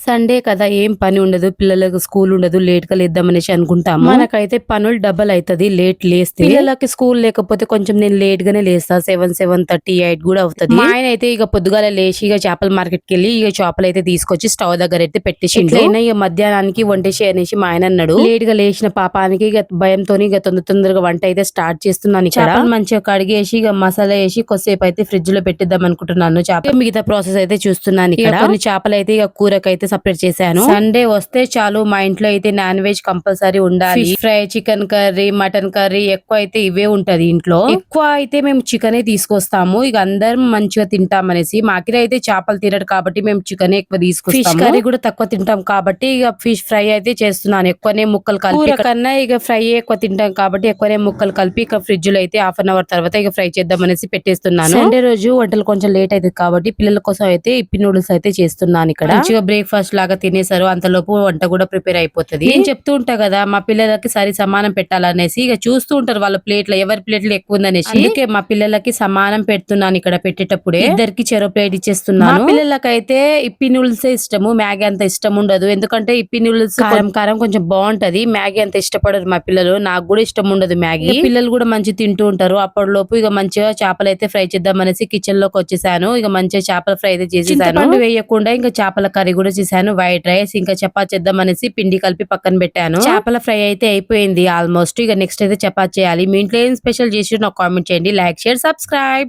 Sunday కదా ఏం పని ఉండదు, పిల్లలకు స్కూల్ ఉండదు, లేట్ గా లేద్దామనేసి అనుకుంటాము. మనకైతే పనులు డబల్ అవుతుంది లేట్ లేస్తే. పిల్లలకి స్కూల్ లేకపోతే కొంచెం నేను లేట్ గానే లేస్తా, 7:30 8 కూడా అవుతుంది. మా ఆయన అయితే ఇక పొద్దుగాల లేచి ఇక చేపల మార్కెట్ కి వెళ్ళి ఇక చేపలు అయితే తీసుకొచ్చి స్టవ్ దగ్గర అయితే పెట్టేసిండు. ఇక మధ్యాహ్నానికి వంటేసి అనేసి మా ఆయన అన్నాడు. లేట్ గా లేచిన పాపానికి ఇక భయంతో ఇక తొందరగా వంట అయితే స్టార్ట్ చేస్తున్నాను. ఇక్కడ మంచిగా కడిగేసి ఇక మసాలా వేసి కొద్దిసేపు అయితే ఫ్రిడ్జ్ లో పెట్టిద్దాం అనుకుంటున్నాను. చేప మిగతా ప్రాసెస్ అయితే చూస్తున్నాను. ఇక్కడ కొన్ని చేపలు అయితే ఇక కూరకు అయితే సపరేట్ చేశాను. సండే వస్తే చాలు మా ఇంట్లో అయితే నాన్ వెజ్ కంపల్సరీ ఉండాలి. Fish fry, chicken curry, mutton curry ఎక్కువ అయితే ఇవే ఉంటది ఇంట్లో. ఎక్కువ అయితే మేము చికెనే తీసుకొస్తాము. ఇక అందరం మంచిగా తింటాం అనేసి. మాకిర అయితే చేపలు తినడు కాబట్టి మేము చికెన్ ఎక్కువ తీసుకొస్తాము. ఫిష్ కర్రీ కూడా తక్కువ తింటాం కాబట్టి ఇక ఫిష్ ఫ్రై అయితే చేస్తున్నాను. ఎక్కువనే ముక్కలు కలిపి కన్నా ఇక ఫ్రై ఎక్కువ తింటాం కాబట్టి ఎక్కువనే ముక్కలు కలిపి ఇక ఫ్రిడ్జ్ లో అయితే హాఫ్ అన్ అవర్ తర్వాత ఇక ఫ్రై చేద్దాం అనేసి పెట్టేస్తున్నాను. సండే రోజు వంటలు కొంచెం లేట్ అవుతుంది కాబట్టి పిల్లల కోసం అయితే ఇప్పి నూడిల్స్ అయితే చేస్తున్నాను. ఇక్కడ మంచిగా బ్రేక్ఫాస్ట్ లాగా తినేసారు. అంతలోపు వంట కూడా ప్రిపేర్ అయిపోతుంది. నేను చెప్తూ ఉంటా కదా మా పిల్లలకి సరి సమానం పెట్టాలనేసి. ఇక చూస్తూ ఉంటారు వాళ్ళ ప్లేట్లో ఎవరి ప్లేట్లు ఎక్కువ ఉందనేసి. అందుకే మా పిల్లలకి సమానం పెడుతున్నాను. ఇక్కడ పెట్టేటప్పుడే ఇద్దరికి చెరో ప్లేట్ ఇచ్చేస్తున్నాను. మా పిల్లలకైతే ఇప్పి నూడిల్స్ ఇష్టము, మ్యాగీ అంత ఇష్టం ఉండదు. ఎందుకంటే ఇప్పి నూడిల్స్ కారం కారం కొంచెం బాగుంటది. మ్యాగీ అంత ఇష్టపడరు మా పిల్లలు. నాకు కూడా ఇష్టం ఉండదు మ్యాగీ. పిల్లలు కూడా మంచి తింటూ ఉంటారు. అప్పటిలోపు ఇక మంచిగా చేపలు అయితే ఫ్రై చేద్దాం అనేసి కిచెన్ లోకి వచ్చేసాను. ఇక మంచిగా చేపల ఫ్రై అయితే చేసేసాను. వేయకుండా ఇంకా చేపల కర్రీ కూడా చేశాను. వైట్ రైస్ ఇంకా చపాతి చేద్దాం అనేసి పిండి కలిపి పక్కన పెట్టాను. చేపల ఫ్రై అయితే అయిపోయింది ఆల్మోస్ట్. ఇక నెక్స్ట్ అయితే చపాతి చేయాలి. మీ ఇంట్లో ఏం స్పెషల్ చేసి నాకు కామెంట్ చేయండి. Like, share, subscribe.